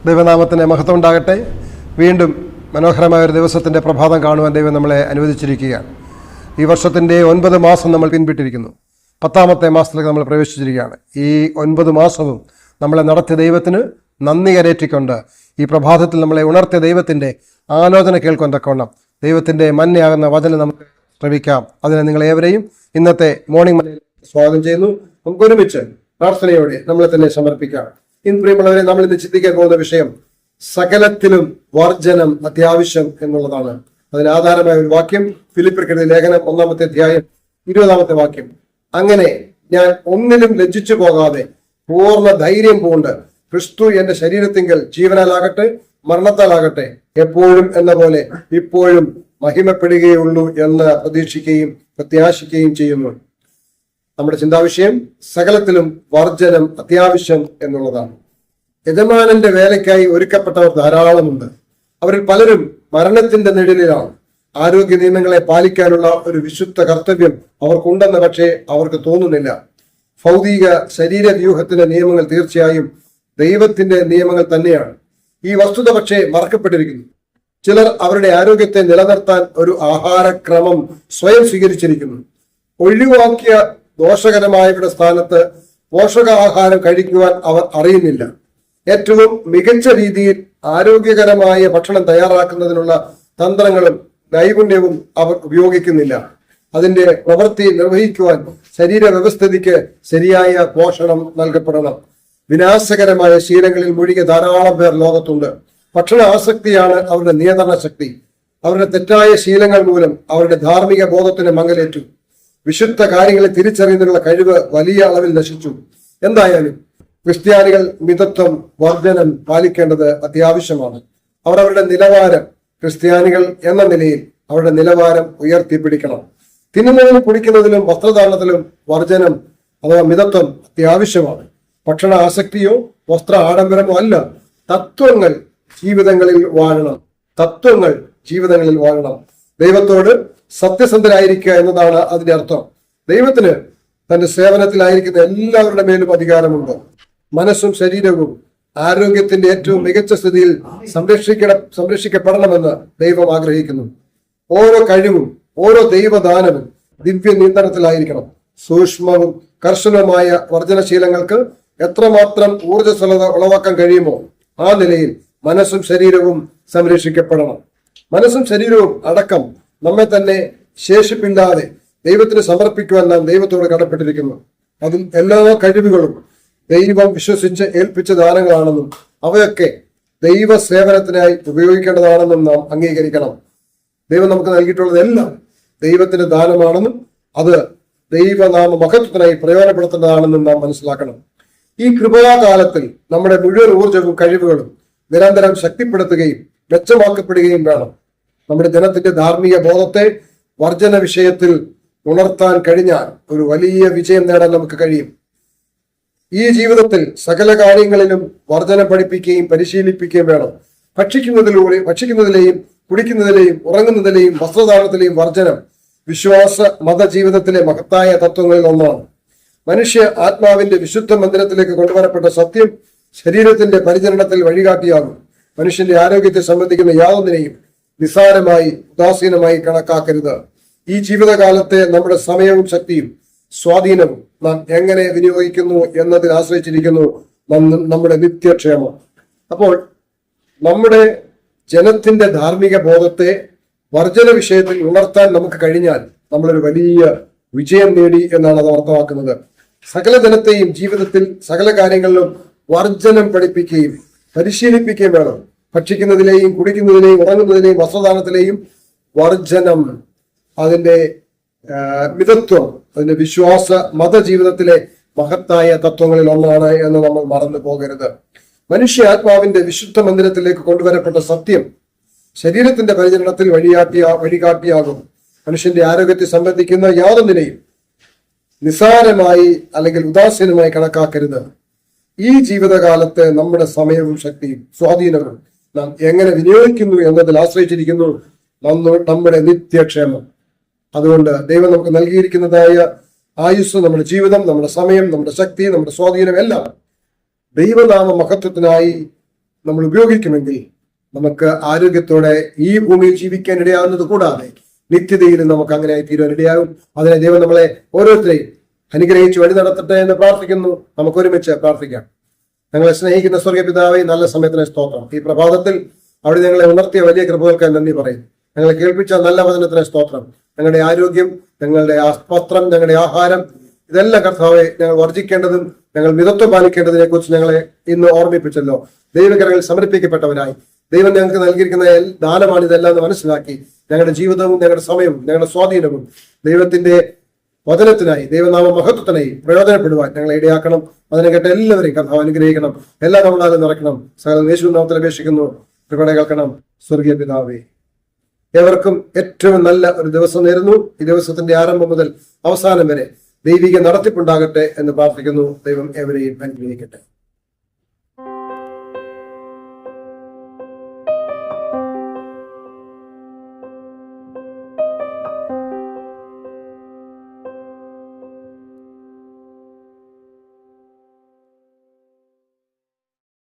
ദൈവനാമത്തിന് മഹത്വം ഉണ്ടാകട്ടെ. വീണ്ടും മനോഹരമായ ഒരു ദിവസത്തിൻ്റെ പ്രഭാതം കാണുവാൻ ദൈവം നമ്മളെ അനുവദിച്ചിരിക്കുകയാണ്. ഈ വർഷത്തിൻ്റെ 9 മാസം നമ്മൾ പിൻപിട്ടിരിക്കുന്നു. 10ാമത്തെ മാസത്തിലേക്ക് നമ്മൾ പ്രവേശിച്ചിരിക്കുകയാണ്. ഈ 9 മാസവും നമ്മളെ നടത്തിയ ദൈവത്തിന് നന്ദി കരേറ്റിക്കൊണ്ട് ഈ പ്രഭാതത്തിൽ നമ്മളെ ഉണർത്തിയ ദൈവത്തിൻ്റെ ആലോചന കേൾക്കാൻ തക്കവണ്ണം ദൈവത്തിൻ്റെ മന്നയാകുന്ന വചനം നമുക്ക് ശ്രമിക്കാം. അതിനെ നിങ്ങളേവരെയും ഇന്നത്തെ മോർണിംഗ് മലയിൽ സ്വാഗതം ചെയ്യുന്നു. നമുക്ക് ഒരുമിച്ച് പ്രാർത്ഥനയോടെ നമ്മളെ തന്നെ സമർപ്പിക്കാം. ഇന്ന് പ്രിയമുള്ളവരെ, നമ്മൾ ഇന്ന് ചിന്തിക്കാൻ പോകുന്ന വിഷയം സകലത്തിലും വർജനം അത്യാവശ്യം എന്നുള്ളതാണ്. അതിന് ആധാരമായ ഒരു വാക്യം ഫിലിപ്പിയർക്കെഴുതിയ ലേഖനം 1-ാമത്തെ അധ്യായം 20-ാമത്തെ വാക്യം. അങ്ങനെ ഞാൻ ഒന്നിലും ലജ്ജിച്ചു പോകാതെ പൂർണ്ണ ധൈര്യം പൂണ്ട് ക്രിസ്തു എന്റെ ശരീരത്തിങ്കൽ ജീവനാലാകട്ടെ മരണത്താലാകട്ടെ എപ്പോഴും എന്ന പോലെ ഇപ്പോഴും മഹിമപ്പെടുകയുള്ളൂ എന്ന് പ്രതീക്ഷിക്കുകയും പ്രത്യാശിക്കുകയും ചെയ്യുന്നു. നമ്മുടെ ചിന്താവിഷയം സകലത്തിലും വർജനം അത്യാവശ്യം എന്നുള്ളതാണ്. യജമാനന്റെ വേലയ്ക്കായി ഒരുക്കപ്പെട്ടവർ ധാരാളമുണ്ട്. അവരിൽ പലരും മരണത്തിന്റെ നിഴലിലാണ്. ആരോഗ്യ നിയമങ്ങളെ പാലിക്കാനുള്ള ഒരു വിശുദ്ധ കർത്തവ്യം അവർക്കുണ്ടെന്ന് പക്ഷേ അവർക്ക് തോന്നുന്നില്ല. ഭൗതിക ശരീരവ്യൂഹത്തിന്റെ നിയമങ്ങൾ തീർച്ചയായും ദൈവത്തിന്റെ നിയമങ്ങൾ തന്നെയാണ്. ഈ വസ്തുത പക്ഷേ മറക്കപ്പെട്ടിരിക്കുന്നു. ചിലർ അവരുടെ ആരോഗ്യത്തെ നിലനിർത്താൻ ഒരു ആഹാരക്രമം സ്വയം സ്വീകരിച്ചിരിക്കുന്നു. ഒഴിവാക്കിയ ദോഷകരമായവരുടെ സ്ഥാനത്ത് പോഷകാഹാരം കഴിക്കുവാൻ അവർ അറിയുന്നില്ല. ഏറ്റവും മികച്ച രീതിയിൽ ആരോഗ്യകരമായ ഭക്ഷണം തയ്യാറാക്കുന്നതിനുള്ള തന്ത്രങ്ങളും നൈപുണ്യവും അവർ ഉപയോഗിക്കുന്നില്ല. അതിന്റെ പ്രവൃത്തി നിർവഹിക്കുവാൻ ശരീര വ്യവസ്ഥിതിക്ക് ശരിയായ പോഷണം നൽകപ്പെടണം. വിനാശകരമായ ശീലങ്ങളിൽ മുഴുകിയ ധാരാളം പേർ ലോകത്തുണ്ട്. ഭക്ഷണ ആസക്തിയാണ് അവരുടെ നിയന്ത്രണ ശക്തി. അവരുടെ തെറ്റായ ശീലങ്ങൾ മൂലം അവരുടെ ധാർമ്മിക ബോധത്തിന് മങ്ങലേറ്റു. വിശുദ്ധ കാര്യങ്ങളെ തിരിച്ചറിയുന്നതിനുള്ള കഴിവ് വലിയ അളവിൽ നശിച്ചു. എന്തായാലും ക്രിസ്ത്യാനികൾ മിതത്വം വർജനം പാലിക്കേണ്ടത് അത്യാവശ്യമാണ്. അവരുടെ നിലവാരം, ക്രിസ്ത്യാനികൾ എന്ന നിലയിൽ അവരുടെ നിലവാരം ഉയർത്തിപ്പിടിക്കണം. തിന്നുന്നതിലും കുടിക്കുന്നതിലും വസ്ത്രധാരണത്തിലും വർജനം അഥവാ മിതത്വം അത്യാവശ്യമാണ്. ഭക്ഷണ ആസക്തിയോ വസ്ത്ര ആഡംബരമോ അല്ല. തത്വങ്ങൾ ജീവിതങ്ങളിൽ വാഴണം. ദൈവത്തോട് സത്യസന്ധരായിരിക്കുക എന്നതാണ് അതിന്റെ അർത്ഥം. ദൈവത്തിന് തന്റെ സേവനത്തിലായിരിക്കുന്ന എല്ലാവരുടെ മേലും അധികാരമുണ്ട്. മനസ്സും ശരീരവും ആരോഗ്യത്തിന്റെ ഏറ്റവും മികച്ച സ്ഥിതിയിൽ സംരക്ഷിക്കപ്പെടണമെന്ന് ദൈവം ആഗ്രഹിക്കുന്നു. ഓരോ കഴിവും ഓരോ ദൈവദാനവും ദിവ്യ നിയന്ത്രണത്തിലായിരിക്കണം. സൂക്ഷ്മവും കർശനവുമായ വർജനശീലങ്ങൾക്ക് എത്രമാത്രം ഊർജ്ജസ്വലത ഉളവാക്കാൻ കഴിയുമോ ആ നിലയിൽ മനസ്സും ശരീരവും സംരക്ഷിക്കപ്പെടണം. മനസ്സും ശരീരവും അടക്കം നമ്മെ തന്നെ ശേഷിപ്പില്ലാതെ ദൈവത്തിന് സമർപ്പിക്കുവാൻ നാം ദൈവത്തോട് കടപ്പെട്ടിരിക്കുന്നു. അതും എല്ലാ കഴിവുകളും ദൈവം വിശ്വസിച്ച് ഏൽപ്പിച്ച ദാനങ്ങളാണെന്നും അവയൊക്കെ ദൈവ സേവനത്തിനായി ഉപയോഗിക്കേണ്ടതാണെന്നും നാം അംഗീകരിക്കണം. ദൈവം നമുക്ക് നൽകിയിട്ടുള്ളതെല്ലാം ദൈവത്തിന്റെ ദാനമാണെന്നും അത് ദൈവനാമ മഹത്വത്തിനായി പ്രയോജനപ്പെടുത്തേണ്ടതാണെന്നും നാം മനസ്സിലാക്കണം. ഈ കൃപാകാലത്തിൽ നമ്മുടെ മുഴുവൻ ഊർജവും കഴിവുകളും നിരന്തരം ശക്തിപ്പെടുത്തുകയും മെച്ചമാക്കപ്പെടുകയും വേണം. നമ്മുടെ ജനത്തിന്റെ ധാർമ്മിക ബോധത്തെ വർജന വിഷയത്തിൽ ഉണർത്താൻ കഴിഞ്ഞാൽ ഒരു വലിയ വിജയം നേടാൻ നമുക്ക് കഴിയും. ഈ ജീവിതത്തിൽ സകല കാര്യങ്ങളിലും വർജനം പഠിപ്പിക്കുകയും പരിശീലിപ്പിക്കുകയും വേണം. ഭക്ഷിക്കുന്നതിലെയും കുടിക്കുന്നതിലെയും ഉറങ്ങുന്നതിലെയും വസ്ത്രധാരണത്തിലെയും വർജനം വിശ്വാസ മത ജീവിതത്തിലെ മഹത്തായ തത്വങ്ങളിൽ ഒന്നാണ്. മനുഷ്യ ആത്മാവിന്റെ വിശുദ്ധ മന്ദിരത്തിലേക്ക് കൊണ്ടുവരപ്പെട്ട സത്യം ശരീരത്തിന്റെ പരിചരണത്തിൽ വഴികാട്ടിയാകും. മനുഷ്യന്റെ ആരോഗ്യത്തെ സംബന്ധിക്കുന്ന യാതൊന്നിനെയും നിസ്സാരമായി ഉദാസീനമായി കണക്കാക്കരുത്. ഈ ജീവിതകാലത്തെ നമ്മുടെ സമയവും ശക്തിയും സ്വാധീനവും നാം എങ്ങനെ വിനിയോഗിക്കുന്നു എന്നതിൽ ആശ്രയിച്ചിരിക്കുന്നു നമ്മുടെ നിത്യക്ഷേമം. അപ്പോൾ നമ്മുടെ ജനത്തിന്റെ ധാർമ്മിക ബോധത്തെ വർജന വിഷയത്തിൽ ഉണർത്താൻ നമുക്ക് കഴിഞ്ഞാൽ നമ്മളൊരു വലിയ വിജയം നേടി എന്നാണ് അത് അർത്ഥമാക്കുന്നത്. സകല ജനത്തെയും ജീവിതത്തിൽ സകല കാര്യങ്ങളിലും വർജനം പഠിപ്പിക്കുകയും പരിശീലിപ്പിക്കുകയും വേണം. ഭക്ഷിക്കുന്നതിലെയും കുടിക്കുന്നതിലെയും ഉറങ്ങുന്നതിലെയും വസ്ത്രദാനത്തിലെയും വർജനം, അതിന്റെ മിതത്വം, അതിന്റെ വിശ്വാസ മതജീവിതത്തിലെ മഹത്തായ തത്വങ്ങളിൽ ഒന്നാണ് എന്ന് നമ്മൾ മറന്നു പോകരുത്. മനുഷ്യ ആത്മാവിന്റെ വിശുദ്ധ മന്ദിരത്തിലേക്ക് കൊണ്ടുവരപ്പെട്ട സത്യം ശരീരത്തിന്റെ പരിചരണത്തിൽ വഴികാട്ടിയാകും. മനുഷ്യന്റെ ആരോഗ്യത്തെ സംബന്ധിക്കുന്ന യാതൊന്നിനെയും നിസ്സാരമായി അല്ലെങ്കിൽ ഉദാസീനമായി കണക്കാക്കരുത്. ഈ ജീവിതകാലത്ത് നമ്മുടെ സമയവും ശക്തിയും സ്വാധീനവും നാം എങ്ങനെ വിനിയോഗിക്കുന്നു എന്നതിൽ ആശ്രയിച്ചിരിക്കുന്നു നമ്മുടെ നിത്യക്ഷേമം. അതുകൊണ്ട് ദൈവം നമുക്ക് നൽകിയിരിക്കുന്നതായ ആയുസ്, നമ്മുടെ ജീവിതം, നമ്മുടെ സമയം, നമ്മുടെ ശക്തി, നമ്മുടെ സ്വാധീനം എല്ലാം ദൈവനാമ മഹത്വത്തിനായി നമ്മൾ ഉപയോഗിക്കുമെങ്കിൽ നമുക്ക് ആരോഗ്യത്തോടെ ഈ ഭൂമിയിൽ ജീവിക്കാൻ ഇടയാകുന്നത് കൂടാതെ നിത്യതയിലും നമുക്ക് അങ്ങനെ തീരുവാൻ ഇടയാകും. അതിനെ ദൈവം നമ്മളെ ഓരോരുത്തരെയും അനുഗ്രഹിച്ച് വഴി നടത്തട്ടെ എന്ന് പ്രാർത്ഥിക്കുന്നു. നമുക്ക് ഒരുമിച്ച് പ്രാർത്ഥിക്കാം. ഞങ്ങളെ സ്നേഹിക്കുന്ന സ്വർഗ്ഗ പിതാവേ, നല്ല സമയത്തിന് സ്തോത്രം. ഈ പ്രഭാതത്തിൽ അവിടെ ഞങ്ങളെ ഉണർത്തിയ വലിയ കൃപകൾക്ക് നന്ദി പറയും. ഞങ്ങളെ കേൾപ്പിച്ച നല്ല വചനത്തിന് സ്തോത്രം. ഞങ്ങളുടെ ആരോഗ്യം, ഞങ്ങളുടെ വസ്ത്രം, ഞങ്ങളുടെ ആഹാരം, ഇതെല്ലാം കർത്താവെ ഞങ്ങൾ വർജിക്കേണ്ടതും ഞങ്ങൾ മിതത്വം പാലിക്കേണ്ടതിനെ കുറിച്ച് ഞങ്ങളെ ഇന്ന് ഓർമ്മിപ്പിച്ചല്ലോ. ദൈവകരങ്ങളിൽ സമർപ്പിക്കപ്പെട്ടവരായി ദൈവം ഞങ്ങൾക്ക് നൽകിയിരിക്കുന്ന ദാനമാണ് ഇതെല്ലാം എന്ന് മനസ്സിലാക്കി ഞങ്ങളുടെ ജീവിതവും ഞങ്ങളുടെ സമയവും ഞങ്ങളുടെ സ്വാധീനവും ദൈവത്തിന്റെ വചനത്തിനായി, ദൈവനാമ മഹത്വത്തിനായി പ്രയോജനപ്പെടുവാൻ ഞങ്ങളെ ഇടയാക്കണം. അതിനെ കേട്ട എല്ലാവരെയും കർത്താവ് അനുഗ്രഹിക്കണം. എല്ലാം നമ്മളാലും നിറയ്ക്കണം. സകല യേശുവിൻ നാമത്തിൽ അപേക്ഷിക്കുന്നു. കൃപ കേൾക്കണം. സ്വർഗീയ പിതാവേ, ഏവർക്കും ഏറ്റവും നല്ല ഒരു ദിവസം നേരുന്നു. ഈ ദിവസത്തിന്റെ ആരംഭം മുതൽ അവസാനം വരെ ദൈവിക നടത്തിപ്പുണ്ടാകട്ടെ എന്ന് പ്രാർത്ഥിക്കുന്നു. ദൈവം ഏവരെയും അനുഗ്രഹിക്കട്ടെ.